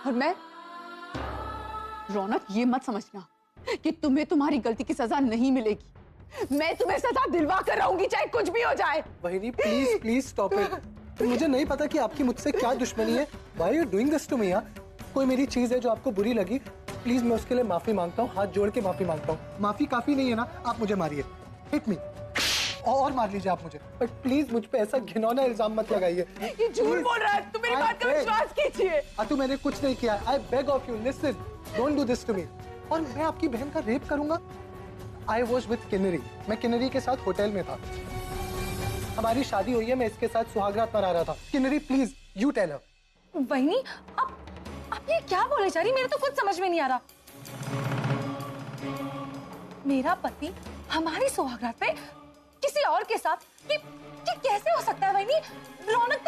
और मैं, रौनक ये मत समझना कि तुम्हें तुम्हारी गलती की सजा नहीं मिलेगी। मैं तुम्हें सजा दिलवा कर रहूंगी, चाहे कुछ भी हो जाए। बहिनी प्लीज प्लीज स्टॉप इट। मुझे नहीं पता कि आपकी मुझसे क्या दुश्मनी है। Why are you doing this to me यार? कोई मेरी चीज है जो आपको बुरी लगी, प्लीज मैं उसके लिए माफी मांगता हूँ, हाथ जोड़ के माफी मांगता हूँ। माफी काफी नहीं है ना, आप मुझे मारिए, हिट मी और मार लीजिए आप मुझे, बट प्लीज मुझ पे ऐसा घिनौना इल्जाम मत लगाइए। ये झूठ बोल रहा है, तुम मेरी बात का विश्वास कीजिए। अतु मैंने कुछ नहीं किया। I beg of you, listen, don't do this to me. और मैं आपकी बहन का रेप करूंगा? आई वॉज विथ किन्नरी, मैं किन्नरी के साथ होटल में था, हमारी शादी हुई है, मैं इसके साथ सुहागरात मना रहा था। Kinnari please you tell her. वहिनी आप ये क्या बोले जा रही, मेरे तो कुछ समझ में नहीं आ रहा। मेरा पति हमारी सुहागरात पे किसी और के साथ, ये कैसे हो सकता है वहिनी? रौनक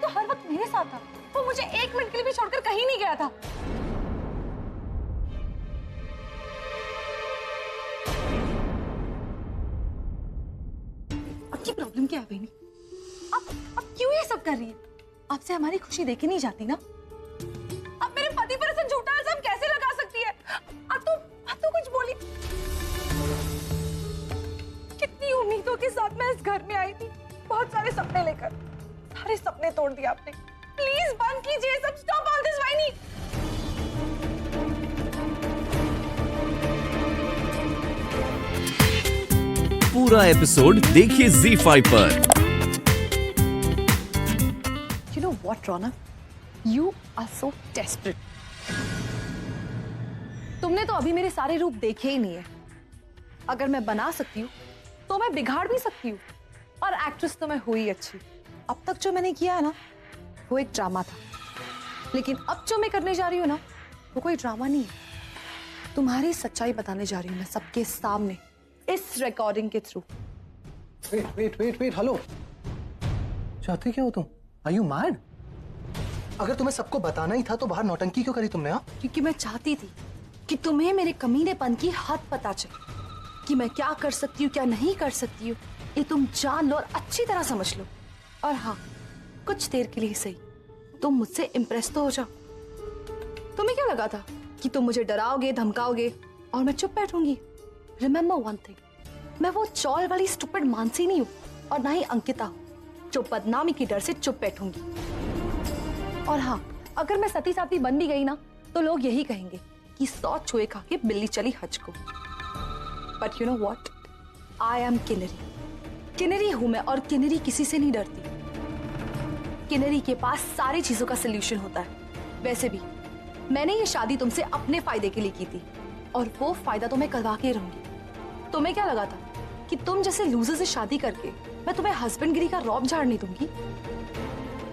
तो हर वक्त मेरे साथ था, वो मुझे एक मिनट के लिए भी छोड़कर कहीं नहीं गया था। आपकी प्रॉब्लम क्या है वहिनी? आप क्यों ये सब कर रही है? आपसे हमारी खुशी देखी नहीं जाती ना? आप मेरे पति पर ऐसा झूठा इल्जाम कैसे लगा सकती है? आप तो कुछ बोली। कितनी उम्मीदों के साथ मैं इस घर में आई थी, बहुत सारे सपने लेकर, सारे सपने तोड़ दिए आपने। प्लीज बंद कीजिए सब, स्टॉप ऑल दिस वाइनी। पूरा एपिसोड देखिए ZEE5 पर। You know what, Raunak? You are so desperate. तुमने तो अभी मेरे सारे रूप देखे ही नहीं है। अगर मैं बना सकती हूँ तो मैं बिगाड़ भी सकती हूँ, और एक्ट्रेस तो मैं हुई अच्छी। अब तक जो मैंने किया है ना, वो एक ड्रामा था, लेकिन अब जो मैं करने जा रही हूँ ना, वो कोई ड्रामा नहीं है। तुम्हारी सच्चाई बताने जा रही हूँ मैं सबके सामने, इस रिकॉर्डिंग के थ्रू। वेट हेलो, चाहते क्या हो तुम? Are you mad? अगर तुम्हें सबको बताना ही था तो बाहर नौटंकी क्यों करी तुमने? हाँ, क्योंकि मैं चाहती थी कि तुम्हें मेरे कमीनेपन की हद पता चले, कि मैं क्या कर सकती हूँ क्या नहीं कर सकती हूँ, ये तुम जान लो और अच्छी तरह समझ लो। और हाँ, कुछ देर के लिए सही तुम मुझसे इम्प्रेस तो हो जाओ। तुम्हें क्या लगा था कि तुम मुझे डराओगे धमकाओगे और मैं चुप बैठूंगी? रिमेम्बर वन थिंग, मैं वो चौल वाली स्टूपिड मानसी नहीं हूँ, और ना ही अंकिता हूँ जो बदनामी की डर से चुप बैठूंगी। और हाँ, अगर मैं सती साथी बन भी गई ना, तो लोग यही कहेंगे कि 100 चूहे खा के बिल्ली चली हज को। But you know what, I am Kinnari. Kinnari हूं मैं, और किन्नरी किसी से नहीं डरती। किन्नरी के पास सारी चीजों का सोल्यूशन होता है। वैसे भी मैंने ये शादी तुमसे अपने फायदे के लिए की थी, और वो फायदा तो मैं करवा के रहूंगी। तुम्हें क्या लगा था कि तुम जैसे लूजर से शादी करके मैं तुम्हें हस्बैंड गिरी का रौब झाड़ने दूंगी?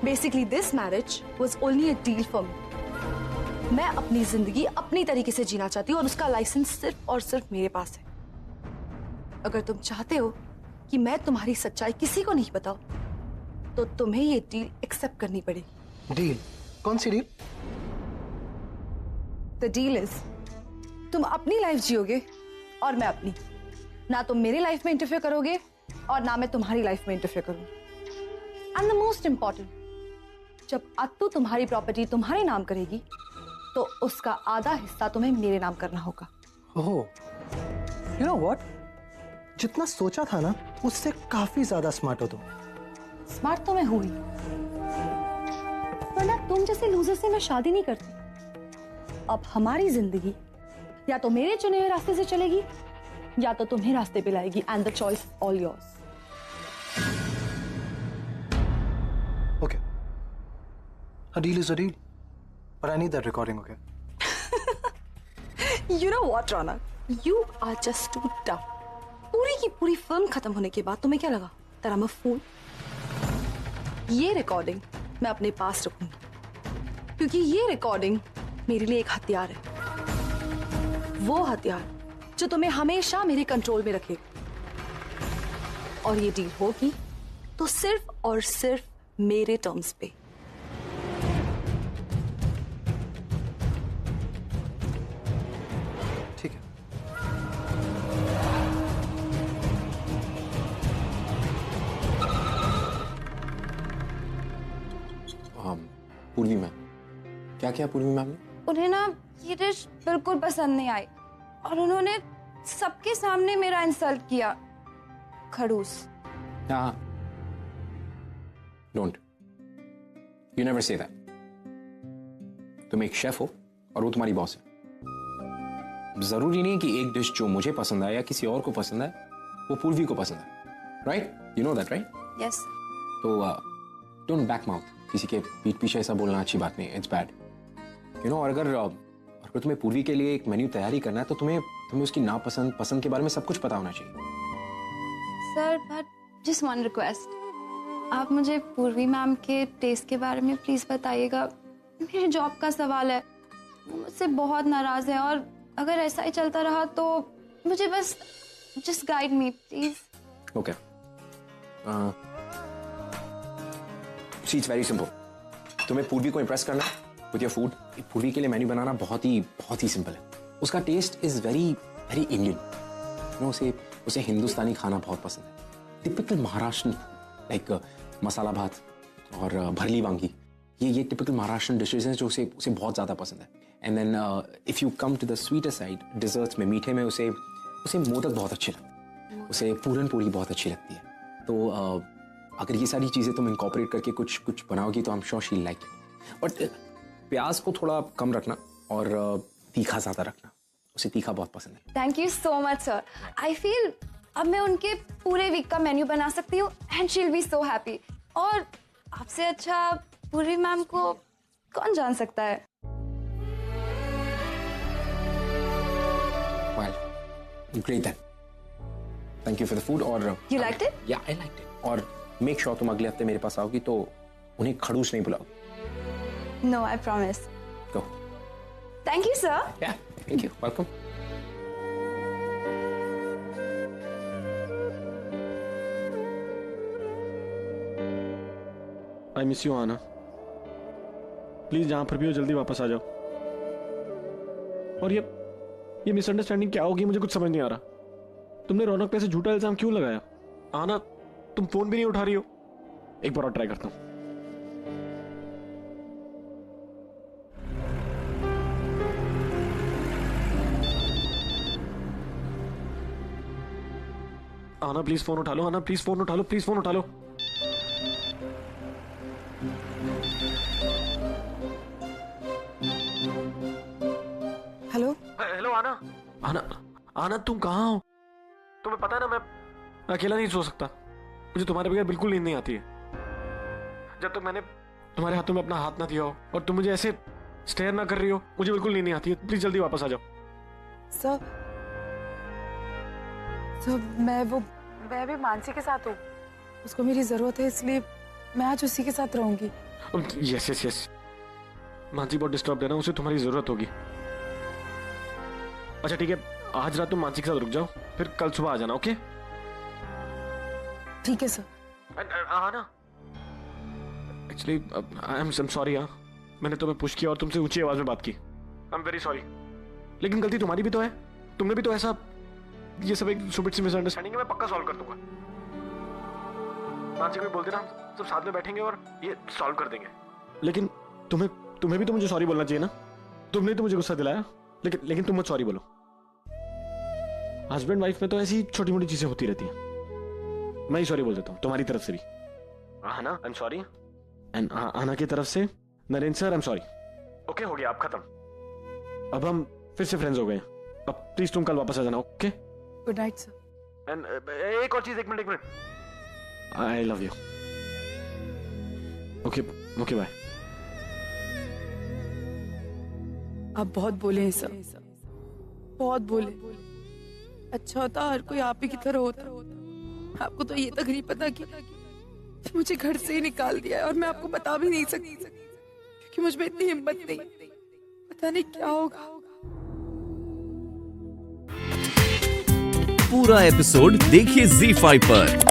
Basically this marriage was only a deal for me. मैं अपनी जिंदगी अपनी तरीके से जीना चाहती हूँ, और उसका लाइसेंस सिर्फ और सिर्फ मेरे पास है। अगर तुम चाहते हो कि मैं तुम्हारी सच्चाई किसी को नहीं बताऊं, तो तुम्हें ये डील एक्सेप्ट करनी पड़ेगी। डील? कौन सी डील? द डील इज, तुम अपनी लाइफ जियोगे और मैं अपनी। ना तुम मेरी लाइफ में इंटरफेयर करोगे और ना मैं तुम्हारी लाइफ में इंटरफेयर करूंगी। एंड द मोस्ट इंपॉर्टेंट, जब अत्तू तुम्हारी प्रॉपर्टी तुम्हारे नाम करेगी, तो उसका आधा हिस्सा तुम्हें मेरे नाम करना होगा। ओह, यू नो व्हाट, जितना सोचा था ना, उससे काफी ज्यादा स्मार्ट हो तुम। स्मार्ट तो मैं हुई, वरना तुम जैसे लूजर से मैं शादी नहीं करती। अब हमारी जिंदगी या तो मेरे चुने हुए रास्ते से चलेगी, या तो तुम्हें रास्ते पे लाएगी, and the choice all yours. Okay, a deal is a deal, but I need that recording, okay? You know what, Rana? You are just too dumb. पूरी की पूरी फिल्म खत्म होने के बाद तुम्हें क्या लगा? that I'm a fool? ये रिकॉर्डिंग मैं अपने पास रखूंगी, क्योंकि ये रिकॉर्डिंग मेरे लिए एक हथियार है। वो हथियार जो तुम्हें हमेशा मेरे कंट्रोल में रखे। और ये डील होगी तो सिर्फ और सिर्फ मेरे टर्म्स पे। ठीक है। पूर्वी मैम, क्या किया पूर्वी मैम ने? उन्हें ना ये डिश बिल्कुल पसंद नहीं आई और उन्होंने सबके सामने मेरा इंसल्ट किया। खड़ूस। हाँ, don't, you never say that. तुम एक शेफ हो और वो तुम्हारी बॉस है। जरूरी नहीं है कि एक डिश जो मुझे पसंद आए या किसी और को पसंद आए वो पूर्वी को पसंद आए, right? You know that, right? Yes. तो डोंट बैक माउथ। किसी के पीठ पीछे ऐसा बोलना अच्छी बात नहीं, इट्स बैड, यू नो। और अगर तुम्हें पूर्वी के लिए एक मेन्यू तैयारी करना है तो तुम्हें उसकी नापसंद पसंद के बारे में सब कुछ पता होना चाहिए। Sir, but just one request, आप मुझे पूर्वी मैम के टेस्ट के बारे में प्लीज बताइएगा। मेरे जॉब का सवाल है, वो मुझसे बहुत नाराज है और अगर ऐसा ही चलता रहा तो मुझे बस just guide me please. Okay, see it's very simple. तुम्हें पूर्वी को इम्प्रेस करना विद योर फूड। पूर्वी के लिए मेन्यू बनाना बहुत ही सिंपल है। उसका taste is very very Indian, you know. उसे हिंदुस्तानी खाना बहुत पसंद है। टिपिकल महाराष्ट्र लाइक मसाला भात और भरली वांगी, ये टिपिकल महाराष्ट्र डिशेज हैं जो उसे बहुत ज़्यादा पसंद है। And then if you come to the sweeter side, desserts में, मीठे में उसे मोदक बहुत अच्छे लगते हैं, उसे पूरन पोली बहुत अच्छी लगती है। तो अगर ये सारी चीज़ें तुम इनकॉर्पोरेट करके कुछ बनाओगी तो I am sure she like it. But प्याज को थोड़ा कम रखना और तीखा ज़्यादा रखना, उसे तीखा बहुत पसंद है। Thank you so much sir. I feel अब मैं उनके पूरे वीक का मेन्यू बना सकती हूँ and she will be so happy. और आपसे अच्छा पूर्वी मैम को कौन जान सकता है। Well, great then. Thank you for the food और You liked it? Yeah, I liked it. और make sure तुम अगले हफ्ते मेरे पास आओगी तो उन्हें खड़ूस नहीं बुलाओगी। No, I promise. Go. Thank you, sir. Yeah, thank you. Welcome. I miss you आना। प्लीज जहां पर भी हो जल्दी वापस आ जाओ। और ये मिसअंडरस्टैंडिंग क्या होगी मुझे कुछ समझ नहीं आ रहा। तुमने रौनक पे से झूठा इल्जाम क्यों लगाया? आना, तुम फोन भी नहीं उठा रही हो। एक बार और ट्राई करता हूं। आना प्लीज फोन उठा लो। आना प्लीज फोन उठा लो। प्लीज फोन उठा लो। हेलो हेलो आना। आना, आना तुम कहाँ हो? तुम्हें पता है ना मैं अकेला नहीं सो सकता। मुझे तुम्हारे बगैर बिल्कुल नींद नहीं आती है। जब तक मैंने तुम्हारे हाथों में अपना हाथ ना दिया हो और तुम मुझे ऐसे स्टेयर ना कर रही हो, मुझे बिल्कुल नींद नहीं आती है। प्लीज जल्दी वापस आ जाओ। सर मैं भी मानसी के साथ हूँ। उसको मेरी जरूरत है, इसलिए मैं आज उसी के साथ रहूंगी। यस यस यस, मानसी बहुत डिस्टर्ब है ना, उसे तुम्हारी जरूरत होगी। अच्छा ठीक है, आज रात तुम मानसी के साथ रुक जाओ, फिर कल सुबह आ जाना। ओके ठीक है सर। आना। Actually I am sorry. हाँ, मैंने तुम्हें पुश किया और तुमसे ऊंची आवाज में बात की। I am very sorry. लेकिन गलती तुम्हारी भी तो है। तुमने भी तो ऐसा, ये सब एक सुबिट सी मिसअंडरस्टैंडिंग है, मैं पक्का सॉल्व कर दूंगा। मानसी को भी बोल देना, हम सब साथ में बैठेंगे और ये सॉल्व कर देंगे। लेकिन तुम्हें भी तो मुझे सॉरी बोलना चाहिए ना। तुमने तो मुझे गुस्सा दिलाया, लेकिन तुम मुझे सॉरी बोलो। हस्बैंड वाइफ में तो ऐसी छोटी मोटी चीजें होती रहती हैं। मैं ही सॉरी बोल देता हूँ तुम्हारी तरफ से भी। आना आई एम सॉरी, एंड आना की तरफ से Narendra sir I am sorry. Okay हो गया, आप खत्म। अब हम फिर से फ्रेंड्स हो गए। अब प्लीज तुम कल वापस आ जाना। Okay good night sir. And एक और चीज, एक minute. I love you. Okay okay bye. आप बहुत बोले हैं सर, बहुत बोले। अच्छा होता हर कोई आप ही की तरह होता। आपको तो ये तक नहीं पता कि मुझे घर से ही निकाल दिया है, और मैं आपको बता भी नहीं सकती क्योंकि मुझ में इतनी हिम्मत नहीं। पता नहीं क्या होगा। पूरा एपिसोड देखिए ZEE5 पर।